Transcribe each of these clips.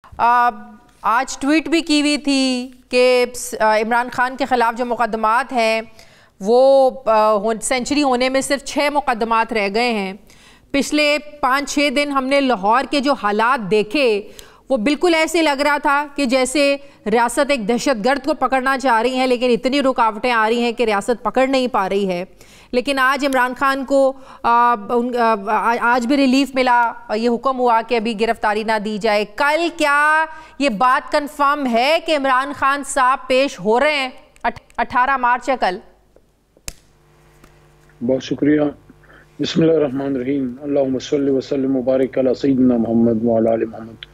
आज ट्वीट भी की हुई थी कि इमरान खान के ख़िलाफ़ जो मुक़दमात हैं वो सेंचुरी होने में सिर्फ 6 मुक़दमात रह गए हैं। पिछले 5-6 दिन हमने लाहौर के जो हालात देखे वो बिल्कुल ऐसे लग रहा था कि जैसे रियासत एक दहशतगर्द को पकड़ना चाह रही है, लेकिन इतनी रुकावटें आ रही हैं कि रियासत पकड़ नहीं पा रही है। लेकिन आज इमरान खान को आज भी रिलीफ मिला, ये हुक्म हुआ कि अभी गिरफ्तारी ना दी जाए। कल क्या ये बात कंफर्म है कि इमरान खान साहब पेश हो रहे हैं? 18 मार्च है कल। बहुत शुक्रिया। बिस्मिल्लाहिर्रहमानिर्रहीम। अल्लाहुम्मा सल्लि व सल्लिम व बारिक अला सय्यिदिना मुहम्मद व अला आलि मुहम्मद।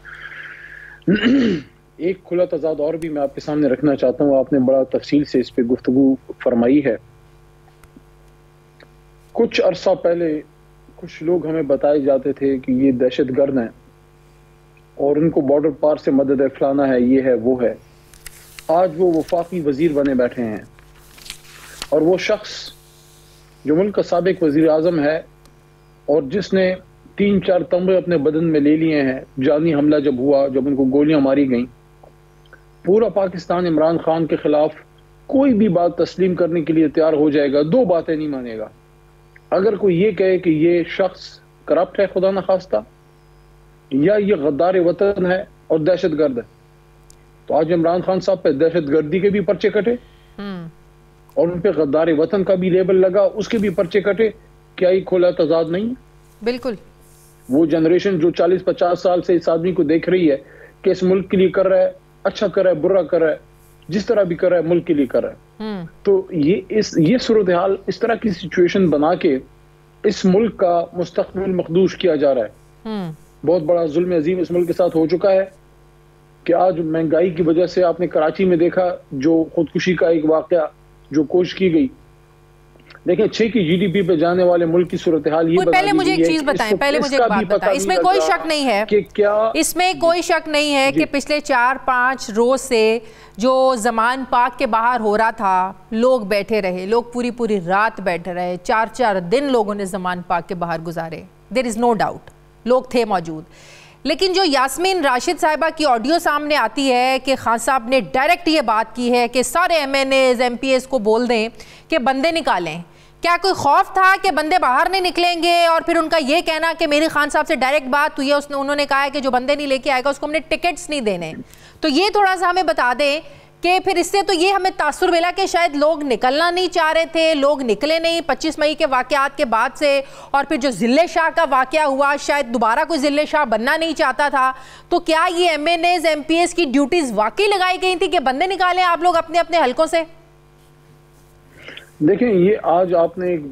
एक खुला तजाद और भी मैं आपके सामने रखना चाहता हूँ। आपने बड़ा तफसील से इस पे गुफ्तगू फरमाई है। कुछ अरसा पहले कुछ लोग हमें बताए जाते थे कि ये दहशतगर्द हैं और उनको बॉर्डर पार से मदद है, फलाना है, ये है, वो है। आज वो वफाकी वजीर बने बैठे हैं और वो शख्स जो मुल्क का साबिक वजीर आजम है और जिसने 3-4 तमगे अपने बदन में ले लिए हैं, जानी हमला जब हुआ, जब उनको गोलियां मारी गईं, पूरा पाकिस्तान इमरान खान के खिलाफ कोई भी बात तस्लीम करने के लिए तैयार हो जाएगा। 2 बातें नहीं मानेगा। अगर कोई ये कहे कि ये शख्स करप्ट है खुदा न खास्ता, या ये गद्दार वतन है और दहशतगर्द है, तो आज इमरान खान साहब पे दहशतगर्दी के भी पर्चे कटे और उन पे गद्दार वतन का भी लेबल लगा, उसके भी पर्चे कटे। क्या ये खुला तजाद नहीं है? बिल्कुल। वो जनरेशन जो 40-50 साल से इस आदमी को देख रही है कि इस मुल्क के लिए कर रहा है, अच्छा कर रहा है, बुरा कर रहा है, जिस तरह भी कर रहा है मुल्क के लिए कर रहा है, तो ये सूरत हाल, इस तरह की सिचुएशन बना के इस मुल्क का मुस्तकबिल मखदूश किया जा रहा है। बहुत बड़ा जुल्म अजीम इस मुल्क के साथ हो चुका है कि आज महंगाई की वजह से आपने कराची में देखा जो खुदकुशी का एक वाकया जो कोशिश की गई। देखें 6 की जीडीपी पे जाने वाले मुल्क की सूरत हाल ये पहले मुझे एक चीज बताएं, पहले मुझे एक बात बताएं। इसमें कोई शक नहीं है कि क्या इसमें कोई शक नहीं है कि पिछले 4-5 रोज से जो जमान पाक के बाहर हो रहा था, लोग बैठे रहे, लोग पूरी रात बैठे रहे, 4-4 दिन लोगों ने जमान पाक के बाहर गुजारे। देयर इज नो डाउट, लोग थे मौजूद। लेकिन जो यास्मीन राशिद साहिबा की ऑडियो सामने आती है कि खान साहब ने डायरेक्ट ये बात की है कि सारे MNAs MPs को बोल दें कि बंदे निकालें, क्या कोई खौफ था कि बंदे बाहर नहीं निकलेंगे? और फिर उनका ये कहना कि मेरी खान साहब से डायरेक्ट बात हुई है, उन्होंने कहा है कि जो बंदे नहीं लेके आएगा उसको हमने टिकट्स नहीं देने। तो ये थोड़ा सा हमें बता दें कि फिर इससे तो ये हमें तासुर मिला कि शायद लोग निकलना नहीं चाह रहे थे, लोग निकले नहीं 25 मई के वाकयात के बाद से, और फिर जो जिले शाह का वाकया हुआ, शायद दोबारा कोई जिले शाह बनना नहीं चाहता था। तो क्या ये MNAs MPs की ड्यूटीज वाकई लगाई गई थी कि बंदे निकालें आप लोग अपने अपने हलकों से? देखें, ये आज आपने एक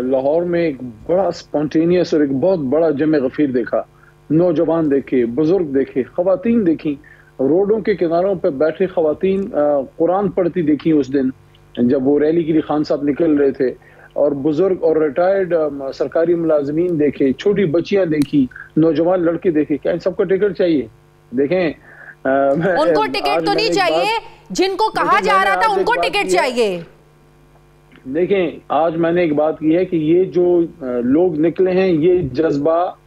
लाहौर में एक बड़ा स्पॉन्टेनियस और एक बहुत बड़ा जमे गफीर देखा। नौजवान देखे, बुजुर्ग देखे, खवातीन देखी, रोडों के किनारों पे बैठे खवातीन कुरान पढ़ती देखी उस दिन जब वो रैली के लिए खान साहब निकल रहे थे, और बुजुर्ग और रिटायर्ड सरकारी मुलाजमीन देखे, छोटी बच्चियां देखी, नौजवान लड़के देखे। क्या इन सबको टिकट चाहिए? देखें उनको टिकट तो नहीं चाहिए, जिनको कहा जा रहा था उनको टिकट चाहिए। देखें, आज मैंने एक बात की है कि ये जो लोग निकले हैं, ये जज्बा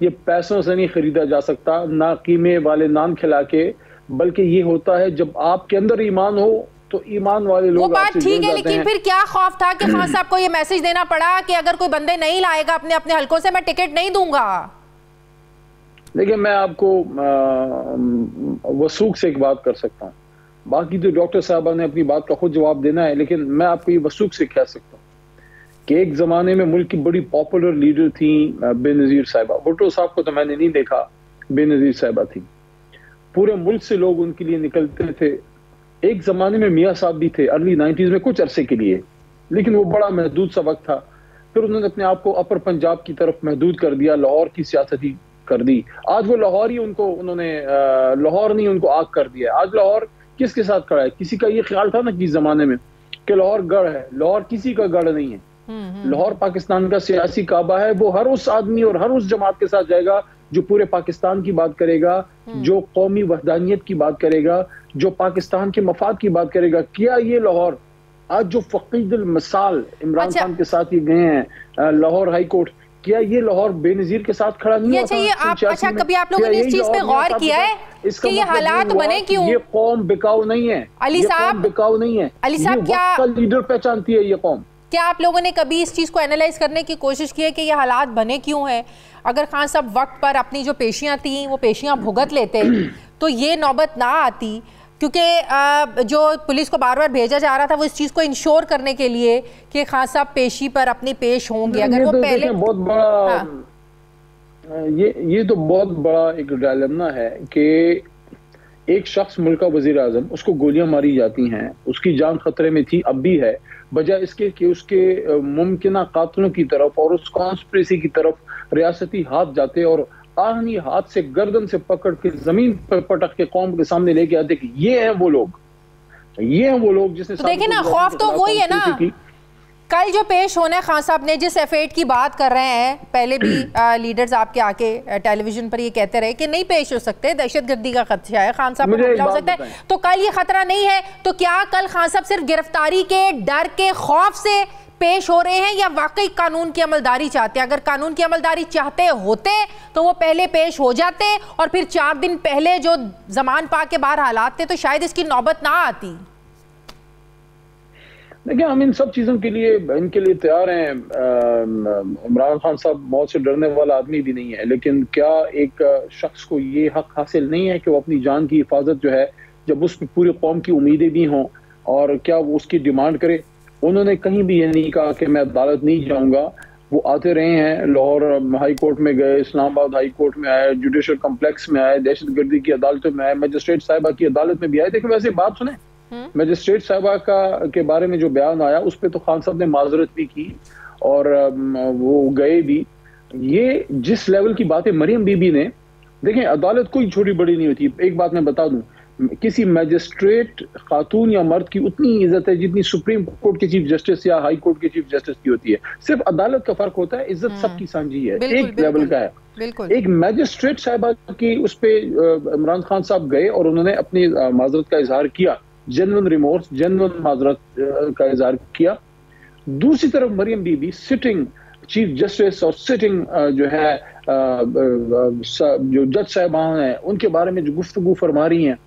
ये पैसों से नहीं खरीदा जा सकता, ना कीमे वाले नान खिला के, बल्कि ये होता है जब आपके अंदर ईमान हो तो ईमान वाले लोग। वो बात ठीक है, लेकिन फिर क्या खौफ था कि खान साहब को ये मैसेज देना पड़ा कि अगर कोई बंदे नहीं लाएगा अपने अपने हलकों से, मैं टिकट नहीं दूंगा? देखिए, मैं आपको वसूख से एक बात कर सकता हूँ, बाकी तो डॉक्टर साहबा ने अपनी बात का खुद जवाब देना है, लेकिन मैं आपको ये वसूख से कह सकता हूँ कि एक जमाने में मुल्क की बड़ी पॉपुलर लीडर थी बेनजीर साहिबा। भुट्टो साहब को तो मैंने नहीं देखा, बेनजीर साहिबा थी। पूरे मुल्क से लोग उनके लिए निकलते थे। एक जमाने में मियाँ साहब भी थे अर्ली 90s में कुछ अरसे के लिए, लेकिन वो बड़ा महदूद सा वक्त था। फिर उन्होंने अपने आप को अपर पंजाब की तरफ महदूद कर दिया, लाहौर की सियासत ही कर दी। आज वो लाहौर ही उन्होंने लाहौर नहीं उनको आग कर दिया। आज लाहौर किसके साथ खड़ा है? किसी का ये ख्याल था ना किस जमाने में कि लाहौर गढ़ है, लाहौर किसी का गढ़ नहीं है। लाहौर पाकिस्तान का सियासी काबा है। वो हर उस आदमी और हर उस जमात के साथ जाएगा जो पूरे पाकिस्तान की बात करेगा, जो कौमी वहदानियत की बात करेगा, जो पाकिस्तान के मफाद की बात करेगा। क्या ये लाहौर आज जो फकीदुल मिसाल इमरान खान के साथ ये गए हैं लाहौर हाई कोर्ट, क्या ये लाहौर बेनजीर के साथ खड़ा नहीं हुआ था? अच्छा, कभी आप लोगों ने इस चीज पे गौर किया है कि ये हालात बने क्यों? ये कौम बिकाऊ नहीं है अली साहब, बिकाऊ नहीं है। अली साहब, क्या लीडर पहचानती है ये कौम? क्या आप लोगों ने कभी इस चीज को एनालाइज करने की कोशिश की है कि ये हालात बने क्यों हैं? अगर खान साहब वक्त पर अपनी जो पेशियां थी वो पेशियां भुगत लेते तो ये नौबत ना आती, क्योंकि जो पुलिस को बार बार भेजा जा रहा था वो इस चीज़ को इंश्योर करने के लिए कि खान साहब पेशी पर अपनी पेश होंगे। अगर वो तो पहले बहुत बड़ा ये तो बहुत बड़ा एक डायलेमा है कि एक शख्स मुल्क का वजीर आजम, उसको गोलियां मारी जाती हैं, उसकी जान खतरे में थी, अब भी है, बजाय इसके कि उसके मुमकिन कातलों की तरफ और उस कॉन्स्पिरेसी की तरफ रियासती हाथ जाते और आहनी हाथ से गर्दन से पकड़ के जमीन पर पटक के कौम के सामने लेके आते कि ये हैं वो लोग, ये हैं वो लोग जिसने तो देखिए ना, खौफ तो वही है ना। कल जो पेश होना है, खान साहब ने जिस एफेट की बात कर रहे हैं, पहले भी लीडर्स आपके आके टेलीविजन पर ये कहते रहे कि नहीं पेश हो सकते, दहशतगर्दी का खदशा है, खान साहब को हमला हो सकता है, तो कल ये खतरा नहीं है। तो क्या कल खान साहब सिर्फ गिरफ्तारी के डर के खौफ से पेश हो रहे हैं या वाकई कानून की अमलदारी चाहते हैं? अगर कानून की अमलदारी चाहते होते तो वो पहले पेश हो जाते और फिर 4 दिन पहले जो जमान पाक के बाहर हालात थे तो शायद इसकी नौबत ना आती। देखिए, हम इन सब चीजों के लिए इनके लिए तैयार हैं। इमरान खान साहब मौत से डरने वाला आदमी भी नहीं है, लेकिन क्या एक शख्स को ये हक हासिल नहीं है कि वो अपनी जान की हिफाजत जो है, जब उस पर पूरी कौम की उम्मीदें भी हों, और क्या वो उसकी डिमांड करे? उन्होंने कहीं भी ये नहीं कहा कि मैं अदालत नहीं जाऊंगा। वो आते रहे हैं, लाहौर हाई कोर्ट में गए, इस्लामाबाद हाई कोर्ट में आए, जुडिशल कम्प्लेक्स में आए, दहशतगर्दी की अदालतों में आए, मजिस्ट्रेट साहिबा की अदालत में भी आए। देखिए, वैसे बात सुने, मजिस्ट्रेट साहिबा के बारे में जो बयान आया उस पर तो खान साहब ने माजरत भी की और वो गए भी। ये जिस लेवल की बातें मरियम बीबी ने, देखें, अदालत कोई छोटी बड़ी नहीं होती। एक बात मैं बता दूं, किसी मैजिस्ट्रेट खातून या मर्द की उतनी इज्जत है जितनी सुप्रीम कोर्ट के चीफ जस्टिस या हाई कोर्ट के चीफ जस्टिस की होती है। सिर्फ अदालत का फर्क होता है, इज्जत सबकी सांझी है, एक लेवल का है। एक मैजिस्ट्रेट साहिबा की उस पे इमरान खान साहब गए और उन्होंने अपनी माजरत का इजहार किया, जेन्युइन रिमोर्स, जेन्युइन माजरत का इजहार किया। दूसरी तरफ मरियम बीबी सिटिंग चीफ जस्टिस और सिटिंग जो है जो जज साहिबान हैं, उनके बारे में जो गुफ्तगू फरमा रही हैं,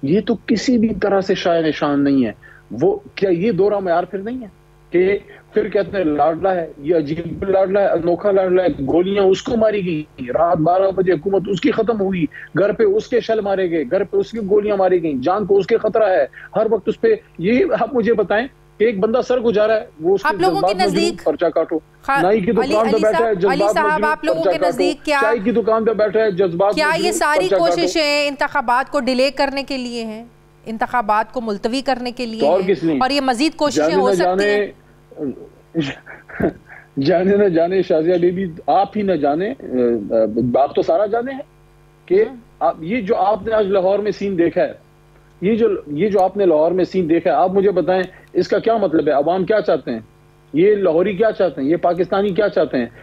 ये तो किसी भी तरह से शाय निशान नहीं है। वो क्या ये दोहरा मयार फिर नहीं है कि फिर कहते हैं लाडला है, ये अजीब लाडला है, अनोखा लाडला है, गोलियां उसको मारी गई, रात 12 बजे हुकूमत उसकी खत्म हुई, घर पे उसके शल मारे गए, घर पे उसकी गोलियां मारी गई, जान को उसके खतरा है हर वक्त उस पे। ये आप मुझे बताएं, एक बंदा सर गुजारा है, वो उसके जज्बात में पर्चा काटो, नाई की दुकान पे बैठा है, जज्बात आप लोगों के नजदीक क्या चाय की दुकान पे बैठा है, जज्बात, क्या ये सारी कोशिशें इंतखाबात को डिले करने के लिए हैं, इंतखाबात को मुलतवी करने के लिए हैं, और ये मजीद कोशिशें हो सकती हैं? जाने न जाने शाजिया बीबी, आप ही न जाने, बात तो सारा जाने हैं कि ये जो आपने आज लाहौर में सीन देखा है, ये जो आपने लाहौर में सीन देखा है, आप मुझे बताएं इसका क्या मतलब है? अवाम क्या चाहते हैं? ये लाहौरी क्या चाहते हैं? ये पाकिस्तानी क्या चाहते हैं?